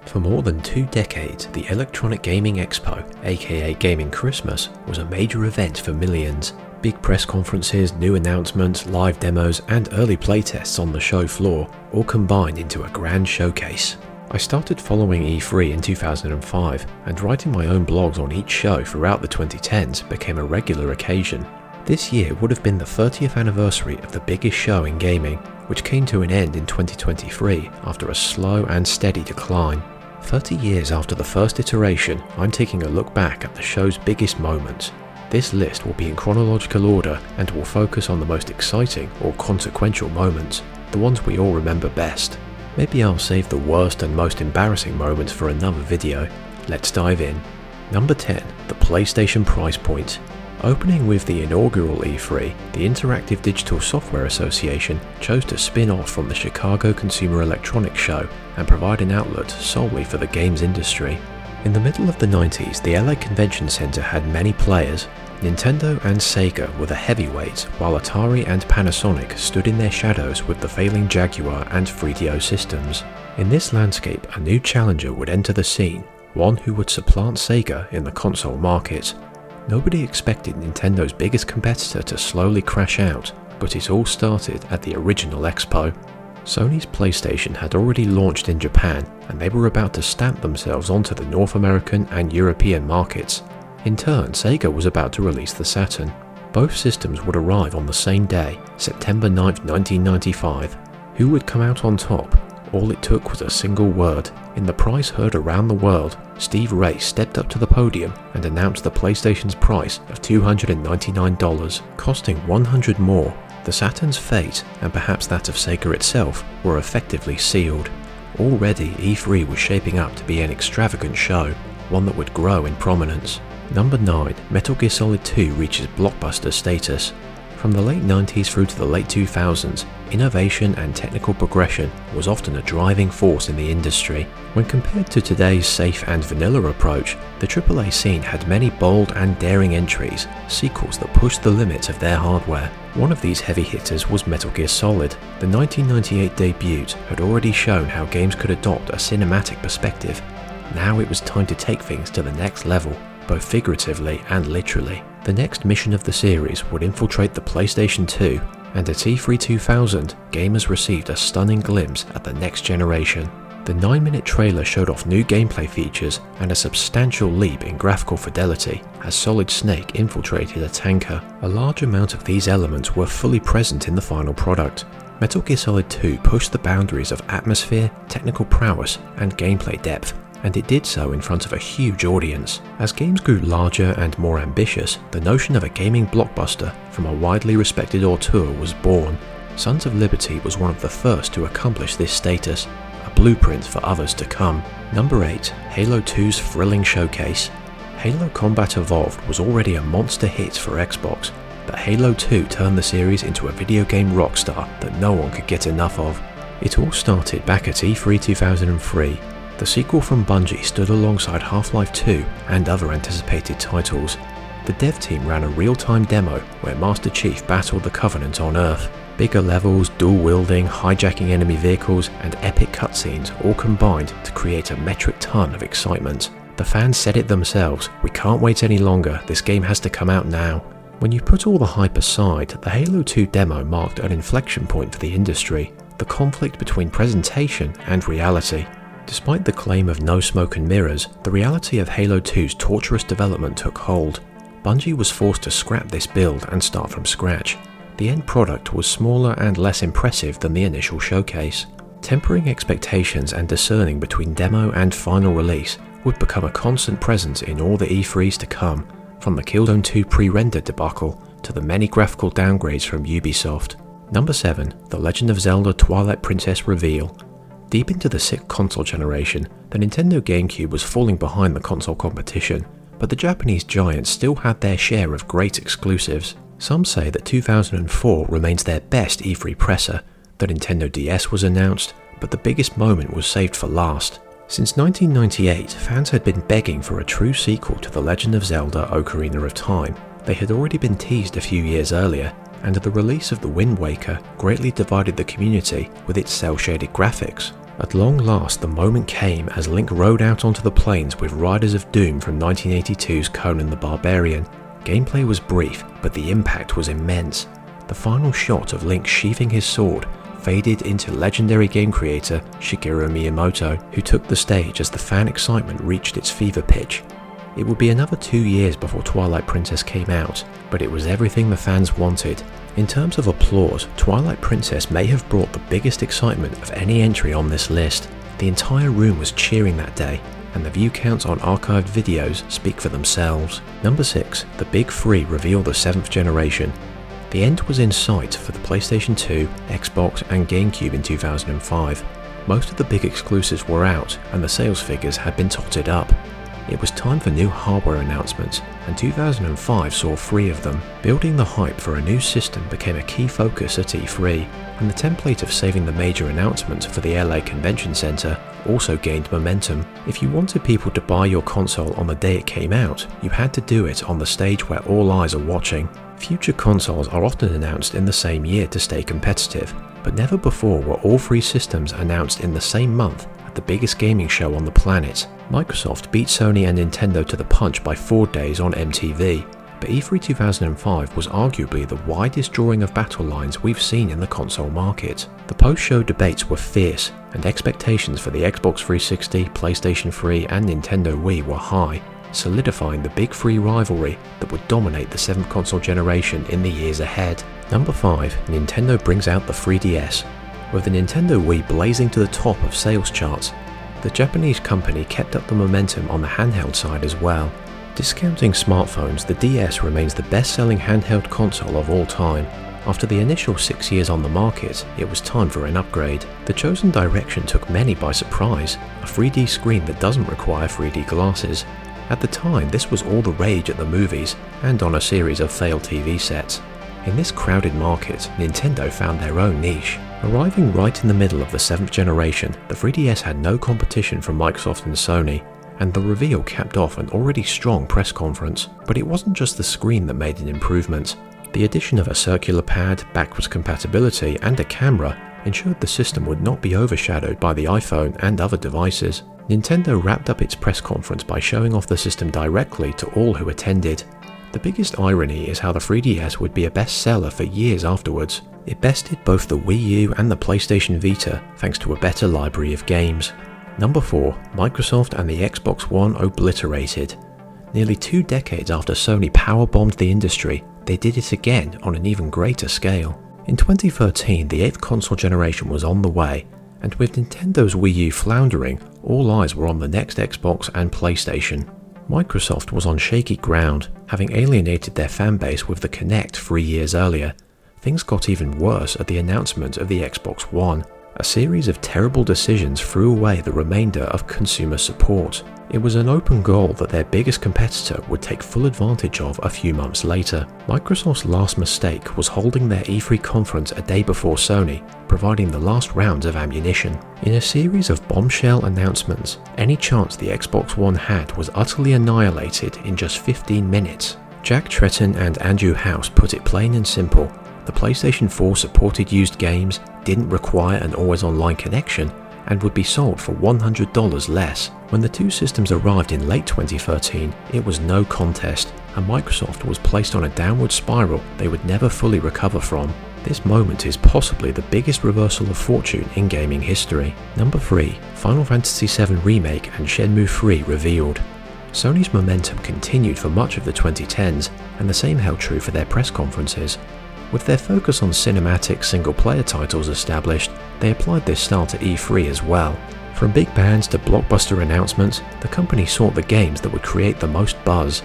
For more than 2 decades, the Electronic Gaming Expo, aka Gaming Christmas, was a major event for millions. Big press conferences, new announcements, live demos, and early playtests on the show floor all combined into a grand showcase. I started following E3 in 2005, and writing my own blogs on each show throughout the 2010s became a regular occasion. This year would have been the 30th anniversary of the biggest show in gaming, which came to an end in 2023 after a slow and steady decline. 30 years after the first iteration, I'm taking a look back at the show's biggest moments. This list will be in chronological order and will focus on the most exciting or consequential moments, the ones we all remember best. Maybe I'll save the worst and most embarrassing moments for another video. Let's dive in. Number 10. The PlayStation price point. Opening with the inaugural E3, the Interactive Digital Software Association chose to spin off from the Chicago Consumer Electronics Show and provide an outlet solely for the games industry. In the middle of the 90s, the LA Convention Center had many players. Nintendo and Sega were the heavyweights, while Atari and Panasonic stood in their shadows with the failing Jaguar and 3DO systems. In this landscape, a new challenger would enter the scene, one who would supplant Sega in the console market. Nobody expected Nintendo's biggest competitor to slowly crash out, but it all started at the original Expo. Sony's PlayStation had already launched in Japan, and they were about to stamp themselves onto the North American and European markets. In turn, Sega was about to release the Saturn. Both systems would arrive on the same day, September 9, 1995. Who would come out on top? All it took was a single word. In the price heard around the world, Steve Ray stepped up to the podium and announced the PlayStation's price of $299, costing $100 more. The Saturn's fate, and perhaps that of Sega itself, were effectively sealed. Already, E3 was shaping up to be an extravagant show, one that would grow in prominence. Number 9. Metal Gear Solid 2 reaches blockbuster status. From the late 90s through to the late 2000s, innovation and technical progression was often a driving force in the industry. When compared to today's safe and vanilla approach, the AAA scene had many bold and daring entries, sequels that pushed the limits of their hardware. One of these heavy hitters was Metal Gear Solid. The 1998 debut had already shown how games could adopt a cinematic perspective. Now it was time to take things to the next level, both figuratively and literally. The next mission of the series would infiltrate the PlayStation 2, and at E3 2000, gamers received a stunning glimpse at the next generation. The 9-minute trailer showed off new gameplay features and a substantial leap in graphical fidelity as Solid Snake infiltrated a tanker. A large amount of these elements were fully present in the final product. Metal Gear Solid 2 pushed the boundaries of atmosphere, technical prowess, and gameplay depth, and it did so in front of a huge audience. As games grew larger and more ambitious, the notion of a gaming blockbuster from a widely respected auteur was born. Sons of Liberty was one of the first to accomplish this status, a blueprint for others to come. Number 8. Halo 2's thrilling showcase. Halo Combat Evolved was already a monster hit for Xbox, but Halo 2 turned the series into a video game rockstar that no one could get enough of. It all started back at E3 2003. The sequel from Bungie stood alongside Half-Life 2 and other anticipated titles. The dev team ran a real-time demo where Master Chief battled the Covenant on Earth. Bigger levels, dual-wielding, hijacking enemy vehicles, and epic cutscenes all combined to create a metric ton of excitement. The fans said it themselves, "We can't wait any longer, this game has to come out now." When you put all the hype aside, the Halo 2 demo marked an inflection point for the industry, the conflict between presentation and reality. Despite the claim of no smoke and mirrors, the reality of Halo 2's torturous development took hold. Bungie was forced to scrap this build and start from scratch. The end product was smaller and less impressive than the initial showcase. Tempering expectations and discerning between demo and final release would become a constant presence in all the E3s to come, from the Killzone 2 pre-rendered debacle to the many graphical downgrades from Ubisoft. Number 7. The Legend of Zelda Twilight Princess reveal. Deep into the 6th console generation, the Nintendo GameCube was falling behind the console competition, but the Japanese giants still had their share of great exclusives. Some say that 2004 remains their best E3 presser. The Nintendo DS was announced, but the biggest moment was saved for last. Since 1998, fans had been begging for a true sequel to The Legend of Zelda Ocarina of Time. They had already been teased a few years earlier, and the release of The Wind Waker greatly divided the community with its cel-shaded graphics. At long last, the moment came as Link rode out onto the plains with Riders of Doom from 1982's Conan the Barbarian. Gameplay was brief, but the impact was immense. The final shot of Link sheathing his sword faded into legendary game creator Shigeru Miyamoto, who took the stage as the fan excitement reached its fever pitch. It would be another 2 years before Twilight Princess came out, but it was everything the fans wanted. In terms of applause, Twilight Princess may have brought the biggest excitement of any entry on this list. The entire room was cheering that day, and the view counts on archived videos speak for themselves. Number 6. The Big Three reveal the 7th generation. The end was in sight for the PlayStation 2, Xbox and GameCube in 2005. Most of the big exclusives were out, and the sales figures had been totted up. It was time for new hardware announcements, and 2005 saw 3 of them. Building the hype for a new system became a key focus at E3, and the template of saving the major announcements for the LA Convention Center also gained momentum. If you wanted people to buy your console on the day it came out, you had to do it on the stage where all eyes are watching. Future consoles are often announced in the same year to stay competitive, but never before were all 3 systems announced in the same month at the biggest gaming show on the planet. Microsoft beat Sony and Nintendo to the punch by 4 days on MTV, but E3 2005 was arguably the widest drawing of battle lines we've seen in the console market. The post-show debates were fierce, and expectations for the Xbox 360, PlayStation 3 and Nintendo Wii were high, solidifying the Big Three rivalry that would dominate the 7th console generation in the years ahead. Number 5. Nintendo brings out the 3DS. With the Nintendo Wii blazing to the top of sales charts, the Japanese company kept up the momentum on the handheld side as well. Discounting smartphones, the DS remains the best-selling handheld console of all time. After the initial 6 years on the market, it was time for an upgrade. The chosen direction took many by surprise, a 3D screen that doesn't require 3D glasses. At the time, this was all the rage at the movies and on a series of failed TV sets. In this crowded market, Nintendo found their own niche. Arriving right in the middle of the 7th generation, the 3DS had no competition from Microsoft and Sony, and the reveal capped off an already strong press conference. But it wasn't just the screen that made an improvement. The addition of a circular pad, backwards compatibility, and a camera ensured the system would not be overshadowed by the iPhone and other devices. Nintendo wrapped up its press conference by showing off the system directly to all who attended. The biggest irony is how the 3DS would be a bestseller for years afterwards. It bested both the Wii U and the PlayStation Vita thanks to a better library of games. Number 4. Microsoft and the Xbox One obliterated. Nearly 2 decades after Sony powerbombed the industry, they did it again on an even greater scale. In 2013, the 8th console generation was on the way, and with Nintendo's Wii U floundering, all eyes were on the next Xbox and PlayStation. Microsoft was on shaky ground, having alienated their fanbase with the Kinect 3 years earlier. Things got even worse at the announcement of the Xbox One. A series of terrible decisions threw away the remainder of consumer support. It was an open goal that their biggest competitor would take full advantage of a few months later. Microsoft's last mistake was holding their E3 conference a day before Sony, providing the last rounds of ammunition. In a series of bombshell announcements, any chance the Xbox One had was utterly annihilated in just 15 minutes. Jack Tretton and Andrew House put it plain and simple. The PlayStation 4 supported used games, didn't require an always-online connection, and would be sold for $100 less. When the two systems arrived in late 2013, it was no contest, and Microsoft was placed on a downward spiral they would never fully recover from. This moment is possibly the biggest reversal of fortune in gaming history. Number 3. Final Fantasy VII Remake and Shenmue 3 revealed. Sony's momentum continued for much of the 2010s, and the same held true for their press conferences. With their focus on cinematic single-player titles established, they applied this style to E3 as well. From big bands to blockbuster announcements, the company sought the games that would create the most buzz.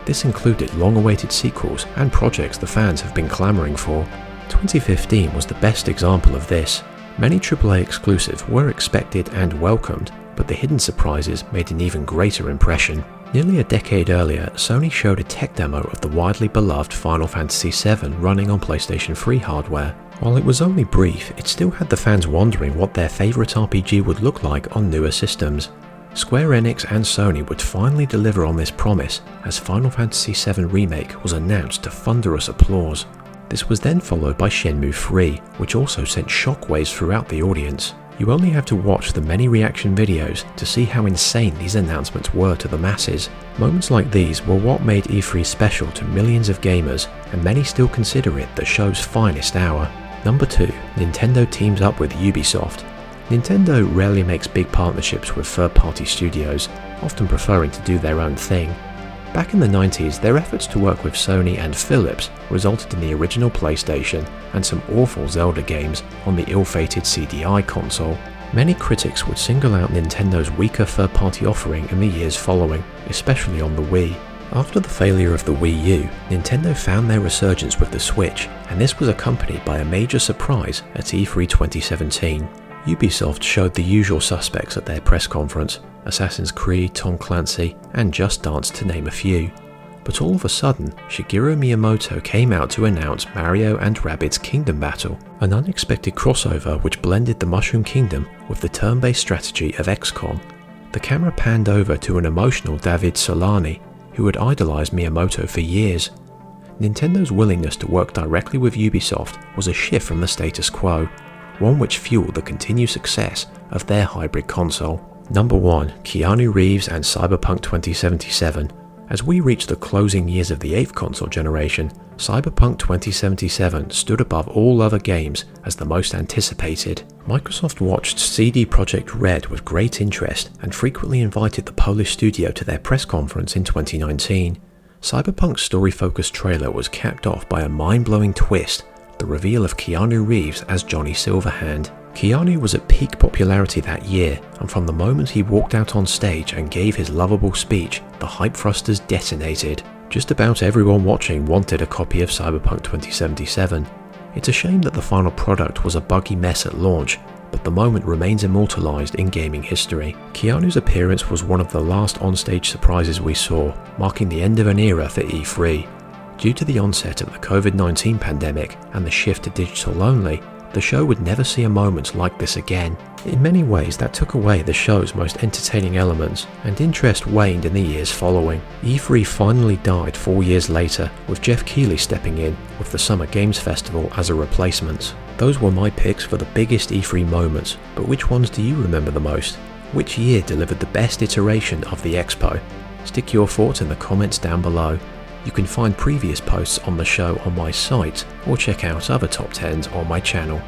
This included long-awaited sequels and projects the fans have been clamoring for. 2015 was the best example of this. Many AAA exclusives were expected and welcomed, but the hidden surprises made an even greater impression. Nearly a decade earlier, Sony showed a tech demo of the widely beloved Final Fantasy VII running on PlayStation 3 hardware. While it was only brief, it still had the fans wondering what their favourite RPG would look like on newer systems. Square Enix and Sony would finally deliver on this promise as Final Fantasy VII Remake was announced to thunderous applause. This was then followed by Shenmue 3, which also sent shockwaves throughout the audience. You only have to watch the many reaction videos to see how insane these announcements were to the masses. Moments like these were what made E3 special to millions of gamers, and many still consider it the show's finest hour. Number 2. Nintendo teams up with Ubisoft. Nintendo rarely makes big partnerships with third-party studios, often preferring to do their own thing. Back in the 90s, their efforts to work with Sony and Philips resulted in the original PlayStation and some awful Zelda games on the ill-fated CDI console. Many critics would single out Nintendo's weaker third-party offering in the years following, especially on the Wii. After the failure of the Wii U, Nintendo found their resurgence with the Switch, and this was accompanied by a major surprise at E3 2017. Ubisoft showed the usual suspects at their press conference: Assassin's Creed, Tom Clancy, and Just Dance to name a few. But all of a sudden, Shigeru Miyamoto came out to announce Mario and Rabbids Kingdom Battle, an unexpected crossover which blended the Mushroom Kingdom with the turn-based strategy of XCOM. The camera panned over to an emotional David Solani, who had idolized Miyamoto for years. Nintendo's willingness to work directly with Ubisoft was a shift from the status quo, one which fueled the continued success of their hybrid console. Number 1. Keanu Reeves and Cyberpunk 2077. As we reach the closing years of the 8th console generation, Cyberpunk 2077 stood above all other games as the most anticipated. Microsoft watched CD Projekt Red with great interest and frequently invited the Polish studio to their press conference in 2019. Cyberpunk's story-focused trailer was capped off by a mind-blowing twist, the reveal of Keanu Reeves as Johnny Silverhand. Keanu was at peak popularity that year, and from the moment he walked out on stage and gave his lovable speech, the hype thrusters detonated. Just about everyone watching wanted a copy of Cyberpunk 2077. It's a shame that the final product was a buggy mess at launch, but the moment remains immortalized in gaming history. Keanu's appearance was one of the last onstage surprises we saw, marking the end of an era for E3. Due to the onset of the COVID-19 pandemic and the shift to digital only, the show would never see a moment like this again. In many ways, that took away the show's most entertaining elements, and interest waned in the years following. E3 finally died 4 years later, with Jeff Keighley stepping in with the Summer Games Festival as a replacement. Those were my picks for the biggest E3 moments, but which ones do you remember the most? Which year delivered the best iteration of the Expo? Stick your thoughts in the comments down below. You can find previous posts on the show on my site, or check out other top 10s on my channel.